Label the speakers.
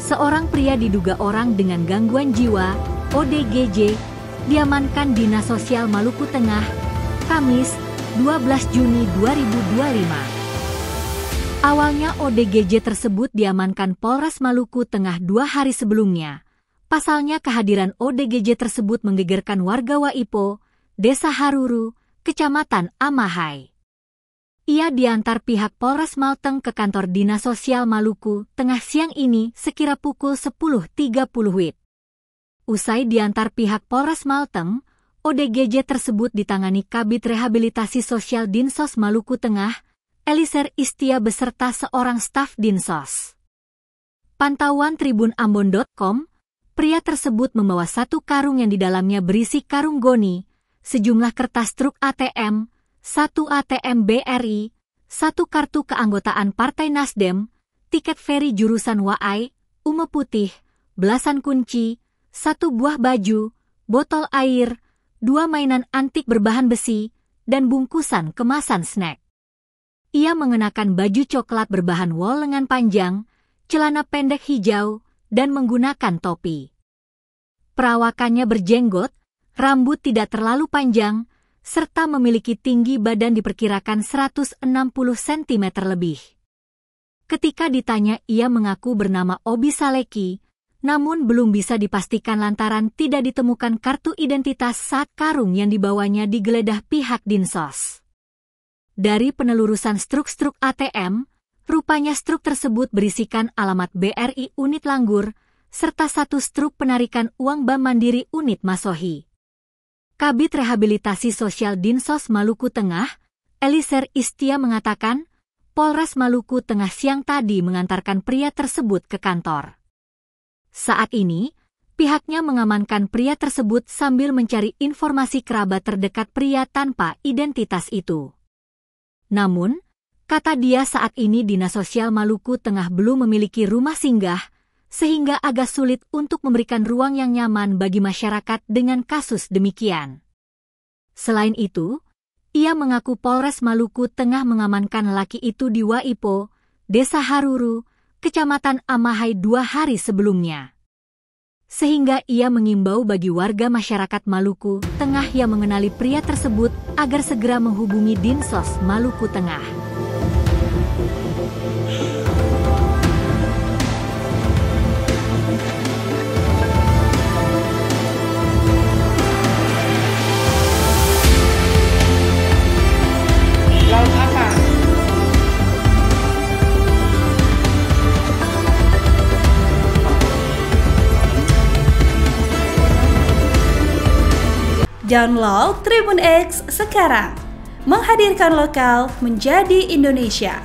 Speaker 1: Seorang pria diduga orang dengan gangguan jiwa, ODGJ, diamankan Dinas Sosial Maluku Tengah, Kamis, 12 Juni 2025. Awalnya ODGJ tersebut diamankan Polres Maluku Tengah 2 hari sebelumnya. Pasalnya kehadiran ODGJ tersebut menggegerkan warga Waipo, Desa Haruru, Kecamatan Amahai. Ia diantar pihak Polres Malteng ke kantor Dinas Sosial Maluku Tengah siang ini sekira pukul 10.30 WIB. Usai diantar pihak Polres Malteng, ODGJ tersebut ditangani Kabid Rehabilitasi Sosial Dinsos Maluku Tengah, Eliser Istia beserta seorang staf Dinsos. Pantauan tribunambon.com, pria tersebut membawa 1 karung yang di dalamnya berisi karung goni, sejumlah kertas truk ATM, 1 ATM BRI, 1 kartu keanggotaan Partai Nasdem, tiket feri jurusan Waai, Ume Putih, belasan kunci, 1 buah baju, botol air, 2 mainan antik berbahan besi, dan bungkusan kemasan snack. Ia mengenakan baju coklat berbahan wol lengan panjang, celana pendek hijau, dan menggunakan topi. Perawakannya berjenggot, rambut tidak terlalu panjang, serta memiliki tinggi badan diperkirakan 160 cm lebih. Ketika ditanya, ia mengaku bernama Obi Saleki, namun belum bisa dipastikan lantaran tidak ditemukan kartu identitas saat karung yang dibawanya digeledah pihak Dinsos. Dari penelurusan struk-struk ATM, rupanya struk tersebut berisikan alamat BRI Unit Langgur, serta 1 struk penarikan uang Bank Mandiri Unit Masohi. Kabid Rehabilitasi Sosial Dinsos Maluku Tengah, Eliser Istia mengatakan, Polres Maluku Tengah siang tadi mengantarkan pria tersebut ke kantor. Saat ini, pihaknya mengamankan pria tersebut sambil mencari informasi kerabat terdekat pria tanpa identitas itu. Namun, kata dia saat ini Dinas Sosial Maluku Tengah belum memiliki rumah singgah, sehingga agak sulit untuk memberikan ruang yang nyaman bagi masyarakat dengan kasus demikian. Selain itu, ia mengaku Polres Maluku Tengah mengamankan lelaki itu di Waipo, Desa Haruru, Kecamatan Amahai 2 hari sebelumnya. Sehingga ia mengimbau bagi warga masyarakat Maluku Tengah yang mengenali pria tersebut agar segera menghubungi Dinsos Maluku Tengah.
Speaker 2: Download Tribun X sekarang, menghadirkan lokal menjadi Indonesia.